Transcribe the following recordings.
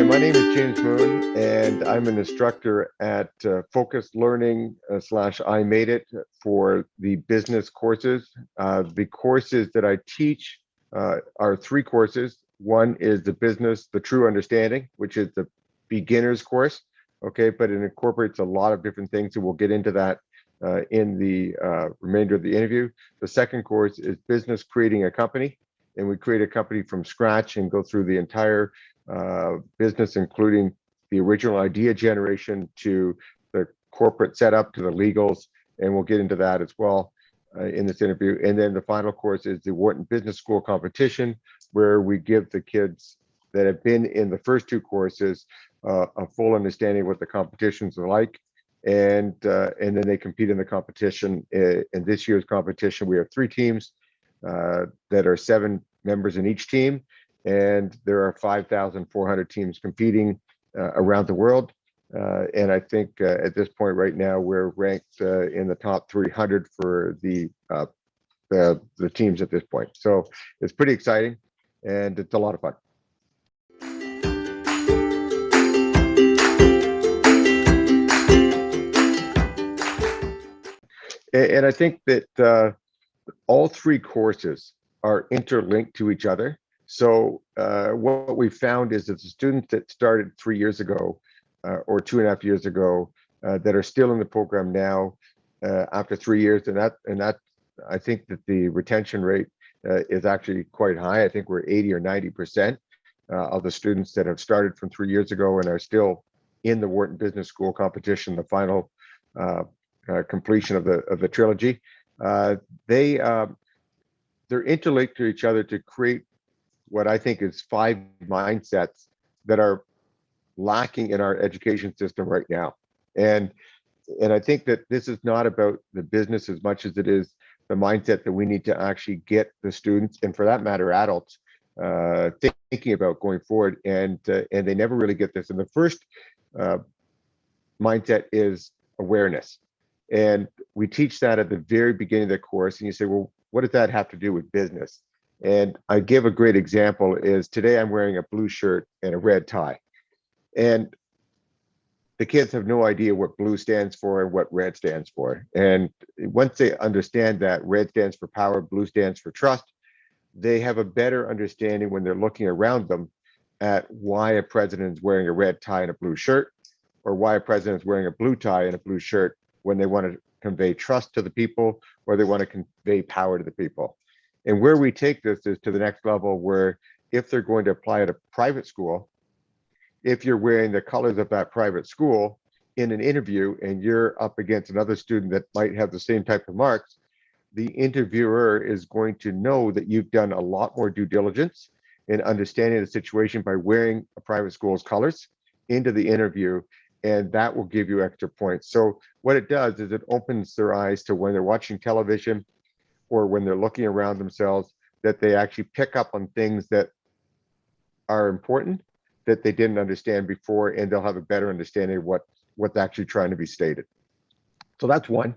my name is James Moon, and I'm an instructor at Focus Learning slash I Made It for the business courses. The courses that I teach are three courses. One is the business, the true understanding, which is the beginner's course. Okay, but it incorporates a lot of different things, and we'll get into that in the remainder of the interview. The second course is business creating a company, and we create a company from scratch and go through the entire business, including the original idea generation to the corporate setup to the legals, and we'll get into that as well in this interview. And then the final course is the Wharton Business School competition, where we give the kids that have been in the first two courses a full understanding of what the competitions are like, and then they compete in the competition. In this year's competition, we have three teams that are 7 members in each team, and there are 5,400 teams competing around the world. And I think at this point right now, we're ranked in the top 300 for the teams at this point. So it's pretty exciting, and it's a lot of fun. And I think that all three courses are interlinked to each other. So what we found is that the students that started 3 years ago or 2.5 years ago that are still in the program now after 3 years, and that I think that the retention rate is actually quite high. I think we're 80 or 90% of the students that have started from 3 years ago and are still in the Wharton Business School competition, the final completion of the trilogy. They're interlinked to each other to create what I think is 5 mindsets that are lacking in our education system right now. And I think that this is not about the business as much as it is the mindset that we need to actually get the students, and for that matter, adults, thinking about going forward. And they never really get this. And the first mindset is awareness. And we teach that at the very beginning of the course. And you say, well, what does that have to do with business? And I give a great example is today I'm wearing a blue shirt and a red tie. And the kids have no idea what blue stands for and what red stands for. And once they understand that red stands for power, blue stands for trust, they have a better understanding when they're looking around them at why a president is wearing a red tie and a blue shirt, or why a president is wearing a blue tie and a blue shirt when they want to convey trust to the people, or they want to convey power to the people. And where we take this is to the next level, where if they're going to apply at a private school, if you're wearing the colors of that private school in an interview and you're up against another student that might have the same type of marks, the interviewer is going to know that you've done a lot more due diligence in understanding the situation by wearing a private school's colors into the interview, and that will give you extra points. So what it does is it opens their eyes to when they're watching television or when they're looking around themselves, that they actually pick up on things that are important that they didn't understand before, and they'll have a better understanding of what's actually trying to be stated. So that's one.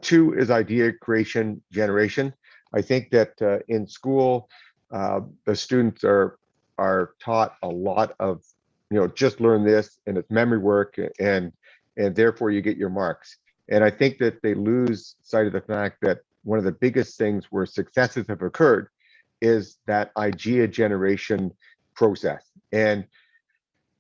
2 is idea creation generation. I think that in school, the students are taught a lot of, just learn this and it's memory work, and therefore you get your marks. And I think that they lose sight of the fact that one of the biggest things where successes have occurred is that idea generation process. And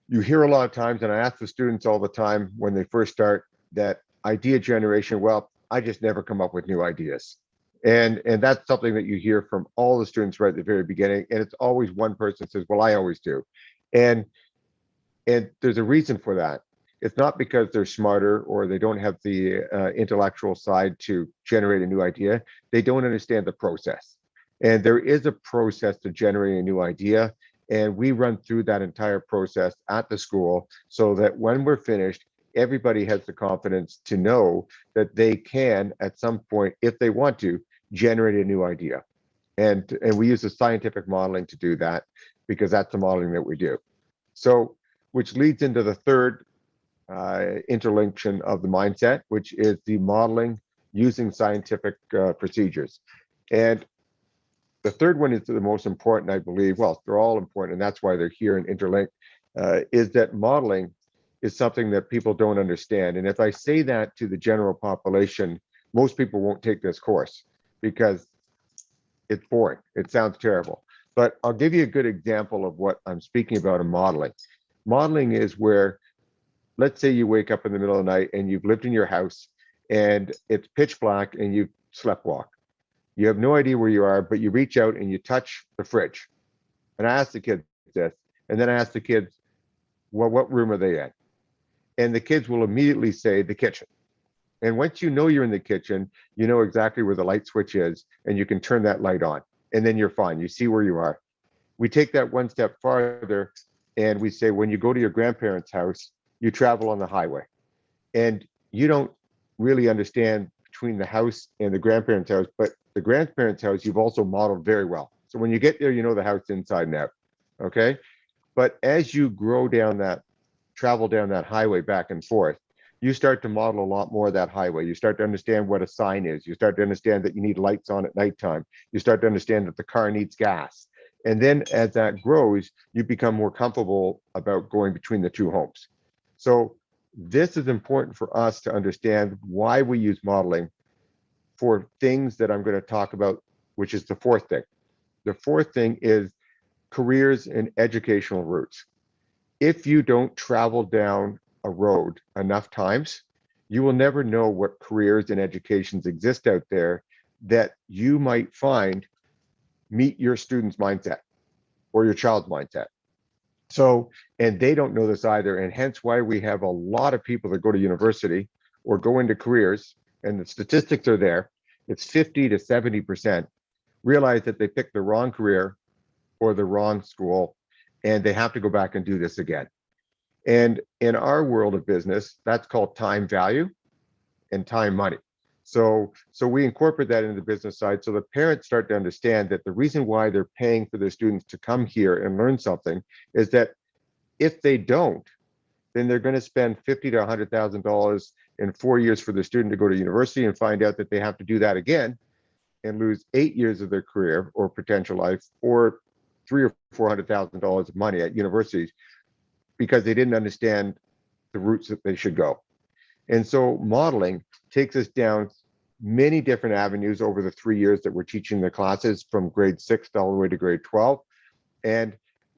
you hear a lot of times, and I ask the students all the time when they first start, that idea generation, well, I just never come up with new ideas. And that's something that you hear from all the students right at the very beginning. And it's always one person says, well, I always do. And there's a reason for that. It's not because they're smarter or they don't have the intellectual side to generate a new idea. They don't understand the process. And there is a process to generating a new idea. And we run through that entire process at the school so that when we're finished, everybody has the confidence to know that they can, at some point, if they want to, generate a new idea. And we use the scientific modeling to do that, because that's the modeling that we do. So, which leads into the third interlinction of the mindset, which is the modeling using scientific procedures. And the third one is the most important, I believe. Well, they're all important, and that's why they're here and interlinked. is that modeling is something that people don't understand. And if I say that to the general population, most people won't take this course because it's boring. It sounds terrible. But I'll give you a good example of what I'm speaking about in modeling. Modeling is where, let's say you wake up in the middle of the night and you've lived in your house and it's pitch black and you sleptwalk. You have no idea where you are, but you reach out and you touch the fridge. And I ask the kids this, and then I ask the kids, well, what room are they in? And the kids will immediately say the kitchen. And once you know you're in the kitchen, you know exactly where the light switch is, and you can turn that light on. And then you're fine. You see where you are. We take that one step farther, and we say, when you go to your grandparents' house, you travel on the highway. And you don't really understand between the house and the grandparents' house, but the grandparents' house, you've also modeled very well. So when you get there, you know the house inside and out. Okay. But as you grow down that, travel down that highway back and forth, you start to model a lot more of that highway. You start to understand what a sign is. You start to understand that you need lights on at nighttime. You start to understand that the car needs gas. And then as that grows, you become more comfortable about going between the two homes. So this is important for us to understand why we use modeling for things that I'm going to talk about, which is the fourth thing. The fourth thing is careers and educational routes. If you don't travel down a road enough times, you will never know what careers and educations exist out there that you might find meet your student's mindset or your child's mindset. So, and they don't know this either. And hence why we have a lot of people that go to university or go into careers, and the statistics are there. It's 50 to 70% realize that they picked the wrong career or the wrong school, and they have to go back and do this again. And in our world of business, that's called time value and time money. So we incorporate that into the business side. So the parents start to understand that the reason why they're paying for their students to come here and learn something is that if they don't, then they're going to spend $50,000 to $100,000 in 4 years for the student to go to university and find out that they have to do that again and lose 8 years of their career or potential life, or $300,000 or $400,000 of money at universities because they didn't understand the routes that they should go. And so modeling takes us down many different avenues over the 3 years that we're teaching the classes from grade 6 all the way to grade 12. And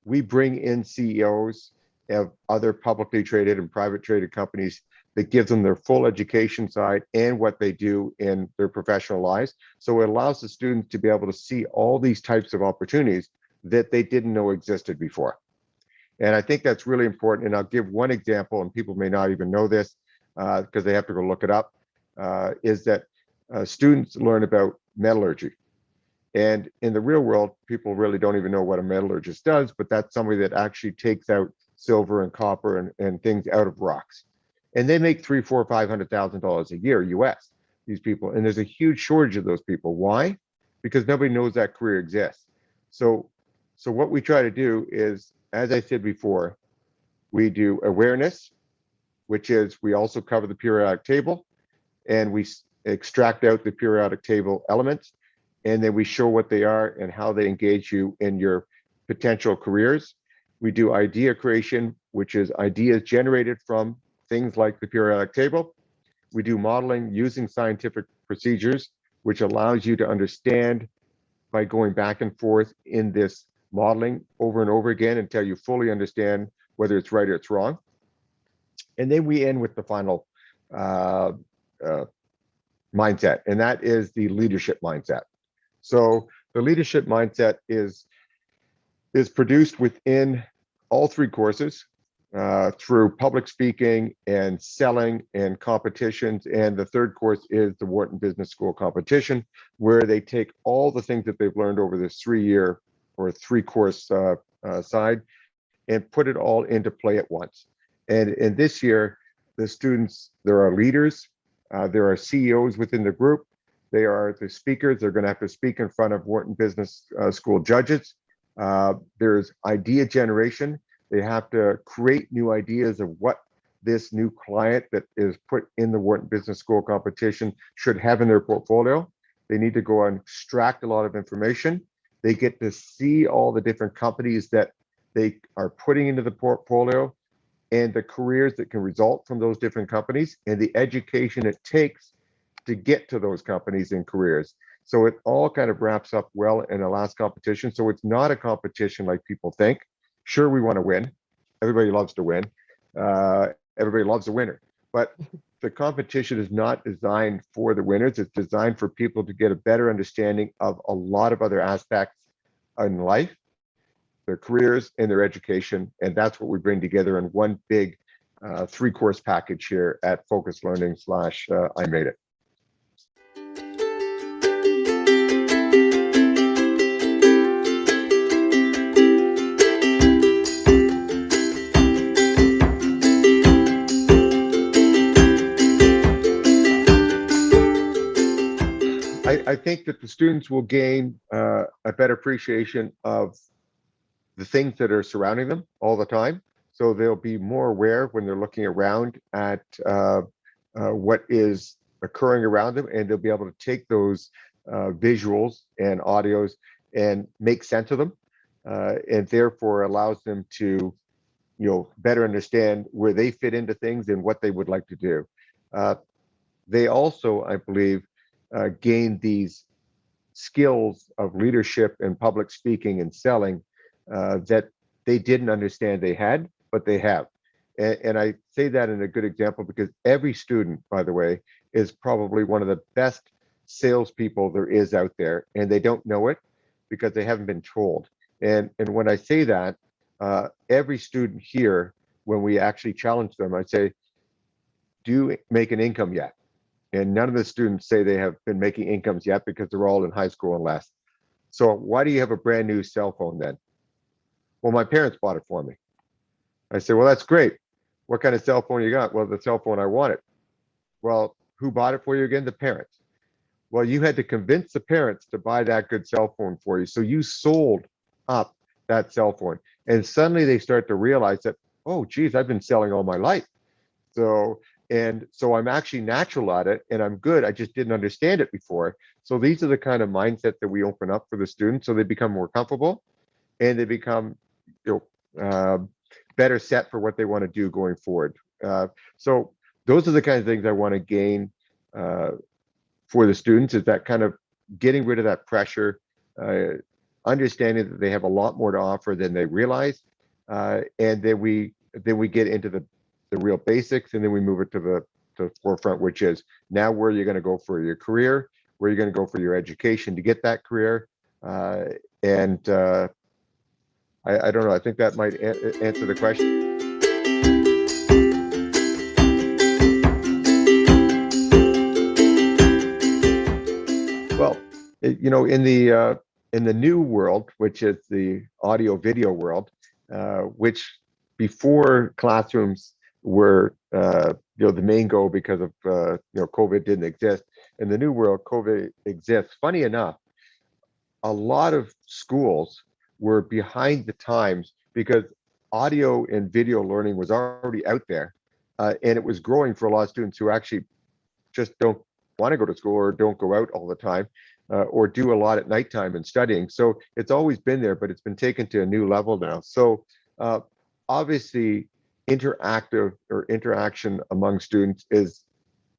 we bring in CEOs of other publicly traded and private traded companies that gives them their full education side and what they do in their professional lives. So it allows the students to be able to see all these types of opportunities that they didn't know existed before. And I think that's really important. And I'll give one example, and people may not even know this because they have to go look it up, is that students learn about metallurgy. And in the real world, people really don't even know what a metallurgist does, but that's somebody that actually takes out silver and copper and things out of rocks. And they make $300,000, $400,000, $500,000 a year US, these people. And there's a huge shortage of those people. Why? Because nobody knows that career exists. So what we try to do is, as I said before, we do awareness, which is we also cover the periodic table, and we extract out the periodic table elements, and then we show what they are and how they engage you in your potential careers. We do idea creation, which is ideas generated from things like the periodic table. We do modeling using scientific procedures, which allows you to understand by going back and forth in this modeling over and over again until you fully understand whether it's right or it's wrong. And then we end with the final mindset, and that is the leadership mindset. So the leadership mindset is produced within all three courses through public speaking and selling and competitions. And the third course is the Wharton Business School competition, where they take all the things that they've learned over this 3-year or 3-course side and put it all into play at once. And in this year, the students, there are leaders, there are CEOs within the group, they are the speakers. They're going to have to speak in front of Wharton Business School judges. There's idea generation. They have to create new ideas of what this new client that is put in the Wharton Business School competition should have in their portfolio. They need to go and extract a lot of information. They get to see all the different companies that they are putting into the portfolio, and the careers that can result from those different companies, and the education it takes to get to those companies and careers. So it all kind of wraps up well in a last competition. So it's not a competition like people think. Sure, we want to win. Everybody loves to win. Everybody loves a winner. But the competition is not designed for the winners. It's designed for people to get a better understanding of a lot of other aspects in life, their careers, and their education. And that's what we bring together in one big 3-course package here at Focus Learning slash I Made It. I think that the students will gain a better appreciation of the things that are surrounding them all the time. So they'll be more aware when they're looking around at what is occurring around them, and they'll be able to take those visuals and audios and make sense of them, and therefore allows them to, better understand where they fit into things and what they would like to do. They also, I believe, gain these skills of leadership and public speaking and selling that they didn't understand they had, but they have. And I say that in a good example because every student, by the way, is probably one of the best salespeople there is out there, and they don't know it because they haven't been told. And when I say that, every student here, when we actually challenge them, I say, do you make an income yet? And none of the students say they have been making incomes yet because they're all in high school and less. So why do you have a brand new cell phone then? Well, my parents bought it for me. I say, well, that's great. What kind of cell phone you got? Well, the cell phone I wanted. Well, who bought it for you again? The parents. Well, you had to convince the parents to buy that good cell phone for you. So you sold up that cell phone. And suddenly they start to realize that, oh, geez, I've been selling all my life. So I'm actually natural at it and I'm good. I just didn't understand it before. So these are the kind of mindset that we open up for the students so they become more comfortable and they become better set for what they want to do going forward. So those are the kind of things I want to gain for the students, is that kind of getting rid of that pressure, understanding that they have a lot more to offer than they realize, and then we get into the real basics, and then we move it to the forefront, which is now where you're going to go for your career, where you're going to go for your education to get that career. I don't know. I think that might answer the question. Well, in the new world, which is the audio video world, which before classrooms were the main goal because of COVID didn't exist. In the new world, COVID exists. Funny enough, a lot of schools were behind the times because audio and video learning was already out there, and it was growing for a lot of students who actually just don't want to go to school or don't go out all the time, or do a lot at nighttime and studying. So it's always been there, but it's been taken to a new level now. So obviously, interactive or interaction among students is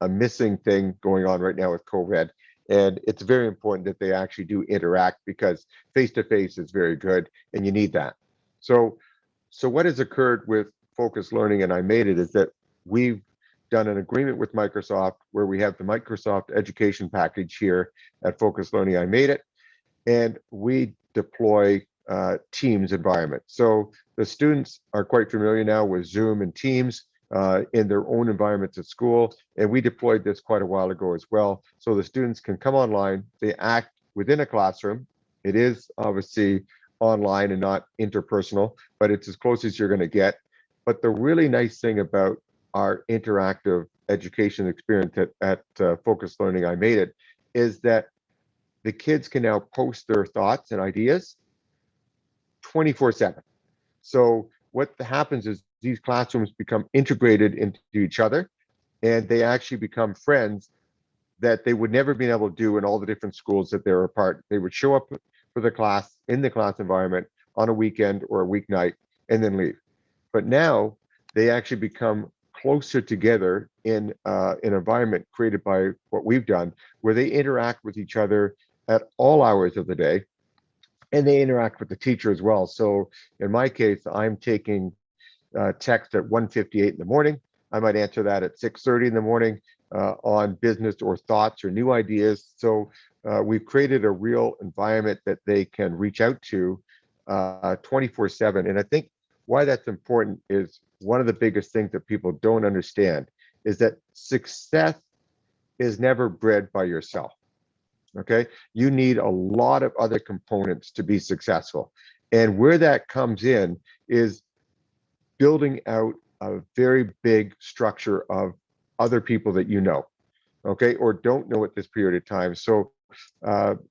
a missing thing going on right now with COVID. And it's very important that they actually do interact, because face-to-face is very good and you need that. So what has occurred with Focus Learning and I Made It is that we've done an agreement with Microsoft where we have the Microsoft education package here at Focus Learning I Made It, and we deploy Teams environment. So the students are quite familiar now with Zoom and Teams in their own environments at school, and we deployed this quite a while ago as well. So the students can come online, they act within a classroom. It is obviously online and not interpersonal, but it's as close as you're going to get. But the really nice thing about our interactive education experience at Focus Learning I Made It is that the kids can now post their thoughts and ideas 24/7. So what happens is these classrooms become integrated into each other, and they actually become friends that they would never been able to do in all the different schools that they're a part. They would show up for the class in the class environment on a weekend or a weeknight, and then leave. But now they actually become closer together in an environment created by what we've done, where they interact with each other at all hours of the day, and they interact with the teacher as well. So in my case, I'm taking text at 1:58 in the morning. I might answer that at 6:30 in the morning on business or thoughts or new ideas. So we've created a real environment that they can reach out to 24/7. And I think why that's important is one of the biggest things that people don't understand is that success is never bred by yourself. Okay, you need a lot of other components to be successful. And where that comes in is building out a very big structure of other people that you know, okay, or don't know at this period of time. So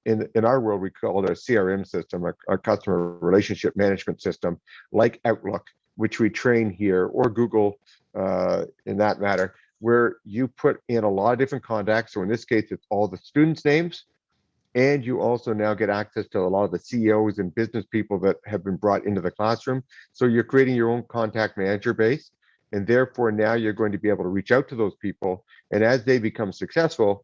in our world, we call it a CRM system, a customer relationship management system, like Outlook, which we train here, or Google, in that matter, where you put in a lot of different contacts. So in this case, it's all the students' names, and you also now get access to a lot of the CEOs and business people that have been brought into the classroom. So you're creating your own contact manager base. And therefore, now you're going to be able to reach out to those people. And as they become successful,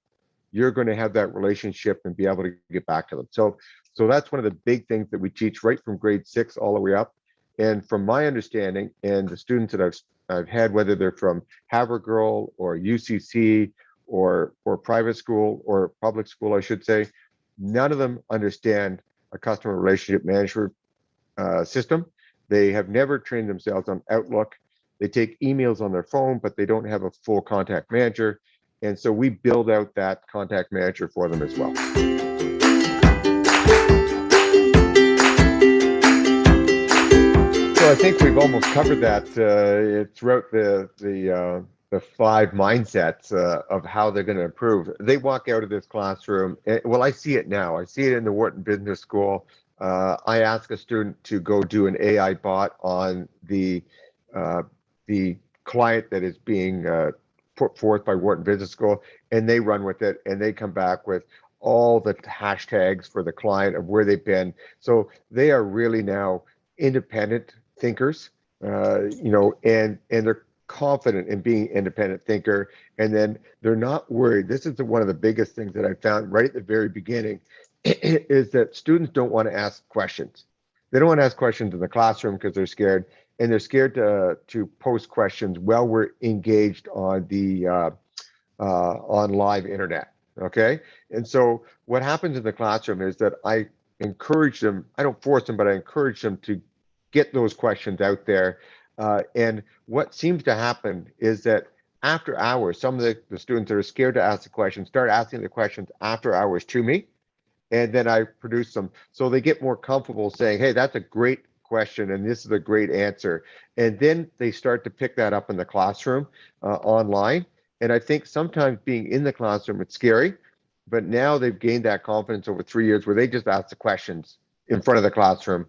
you're going to have that relationship and be able to get back to them. So that's one of the big things that we teach right from grade 6 all the way up. And from my understanding, and the students that I've had, whether they're from Havergal or UCC or private school or public school, I should say, none of them understand a customer relationship management system. They have never trained themselves on Outlook. They take emails on their phone, but they don't have a full contact manager. And so we build out that contact manager for them as well. So I think we've almost covered that throughout the 5 mindsets of how they're going to improve. They walk out of this classroom. Well, I see it now. I see it in the Wharton Business School. I ask a student to go do an AI bot on the client that is being put forth by Wharton Business School, and they run with it, and they come back with all the hashtags for the client of where they've been. So they are really now independent thinkers, and they're confident in being independent thinker, and then they're not worried. This is one of the biggest things that I found right at the very beginning is that students don't want to ask questions. They don't want to ask questions in the classroom because they're scared, and they're scared to post questions while we're engaged on the on live internet. Okay, and so what happens in the classroom is that I encourage them. I don't force them, but I encourage them to get those questions out there. And what seems to happen is that after hours, some of the students that are scared to ask the questions start asking the questions after hours to me, and then I produce them. So they get more comfortable saying, hey, that's a great question, and this is a great answer. And then they start to pick that up in the classroom online. And I think sometimes being in the classroom, it's scary, but now they've gained that confidence over 3 years where they just ask the questions in front of the classroom,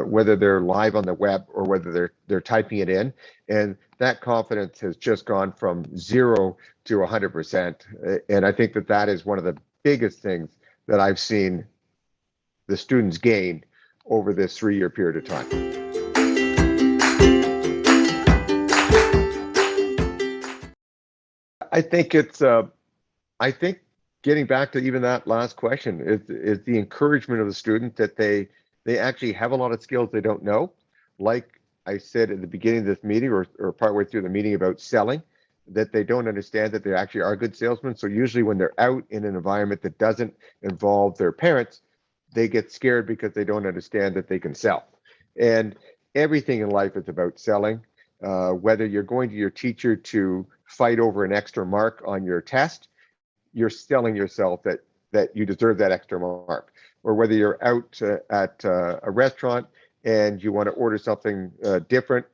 whether they're live on the web or whether they're typing it in. And that confidence has just gone from 0 to 100%. And I think that is one of the biggest things that I've seen the students gain over this 3-year period of time. I think I think getting back to even that last question is the encouragement of the student that they actually have a lot of skills they don't know. Like I said at the beginning of this meeting or partway through the meeting about selling, that they don't understand that they actually are good salesmen. So usually when they're out in an environment that doesn't involve their parents, they get scared because they don't understand that they can sell. And everything in life is about selling. Whether you're going to your teacher to fight over an extra mark on your test, you're selling yourself that you deserve that extra mark. Or whether you're out at a restaurant and you want to order something different,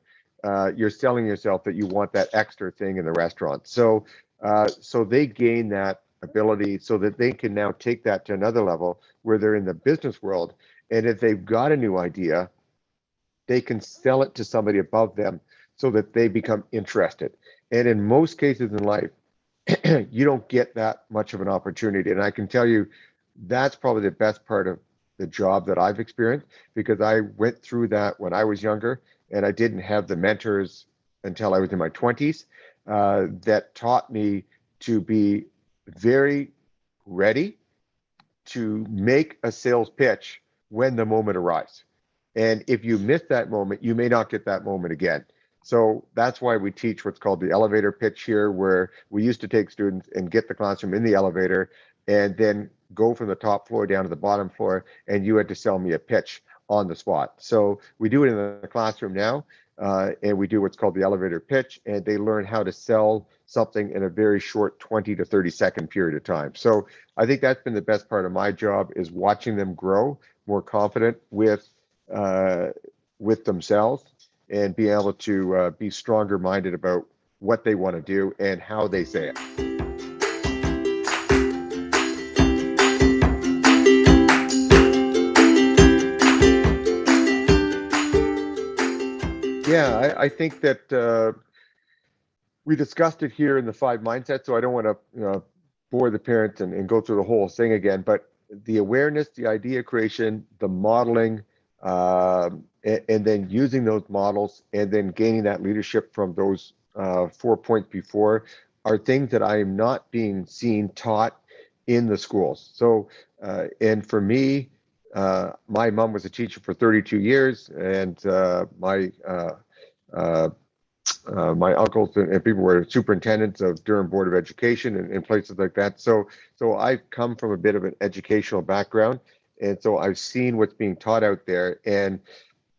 you're selling yourself that you want that extra thing in the restaurant. So they gain that ability so that they can now take that to another level where they're in the business world. And if they've got a new idea, they can sell it to somebody above them so that they become interested. And in most cases in life, you don't get that much of an opportunity. And I can tell you that's probably the best part of the job that I've experienced, because I went through that when I was younger, and I didn't have the mentors until I was in my 20s that taught me to be very ready to make a sales pitch when the moment arrives. And if you miss that moment, you may not get that moment again. So that's why we teach what's called the elevator pitch here, where we used to take students and get the classroom in the elevator and then go from the top floor down to the bottom floor, and you had to sell me a pitch on the spot. So we do it in the classroom now, and we do what's called the elevator pitch, and they learn how to sell something in a very short 20 to 30-second period of time. So I think that's been the best part of my job, is watching them grow more confident with themselves and be able to be stronger minded about what they want to do and how they say it. Yeah, I think that we discussed it here in the 5 mindsets, so I don't want to bore the parents and go through the whole thing again, but the awareness, the idea creation, the modeling, and then using those models and then gaining that leadership from those 4 points before are things that I am not being seen taught in the schools. So, and for me, my mom was a teacher for 32 years, and my uncles and people were superintendents of Durham Board of Education and places like that. So I come from a bit of an educational background, and so I've seen what's being taught out there, and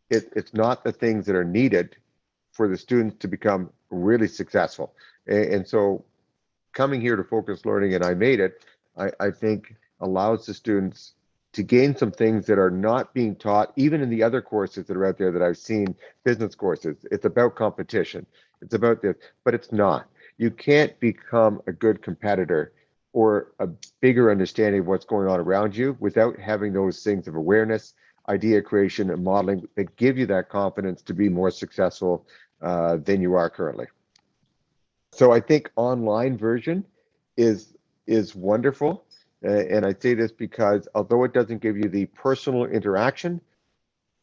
it's not the things that are needed for the students to become really successful. And so coming here to Focus Learning, and I made it, I think allows the students to gain some things that are not being taught, even in the other courses that are out there that I've seen, business courses. It's about competition. It's about this, but it's not. You can't become a good competitor or a bigger understanding of what's going on around you without having those things of awareness, idea creation, and modeling that give you that confidence to be more successful than you are currently. So I think online version is wonderful. And I say this because although it doesn't give you the personal interaction,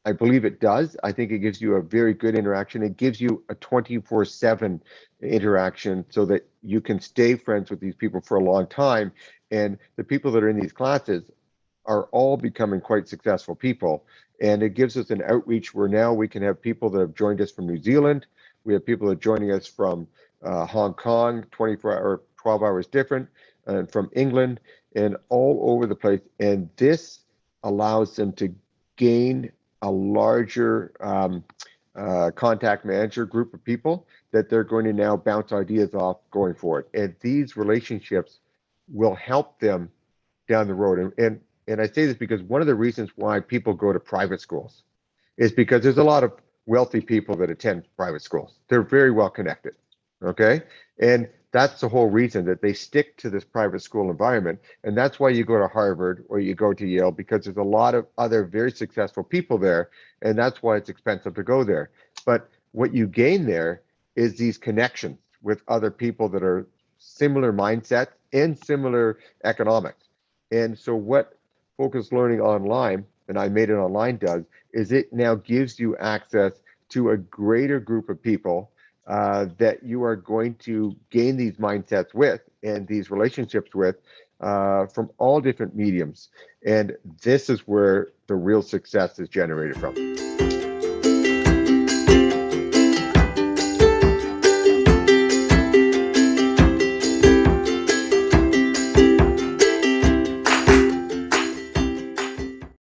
I believe it does. I think it gives you a very good interaction. It gives you a 24/7 interaction so that you can stay friends with these people for a long time. And the people that are in these classes are all becoming quite successful people. And it gives us an outreach where now we can have people that have joined us from New Zealand. We have people that are joining us from Hong Kong, 24 or 12 hours different, and from England and all over the place. And this allows them to gain a larger contact manager group of people that they're going to now bounce ideas off going forward. And these relationships will help them down the road. And I say this because one of the reasons why people go to private schools is because there's a lot of wealthy people that attend private schools. They're very well connected. Okay. And that's the whole reason that they stick to this private school environment. And that's why you go to Harvard or you go to Yale, because there's a lot of other very successful people there. And that's why it's expensive to go there. But what you gain there is these connections with other people that are similar mindsets and similar economics. And so what Focus Learning Online, and I Made It Online, does is it now gives you access to a greater group of people that you are going to gain these mindsets with and these relationships with from all different mediums. And this is where the real success is generated from.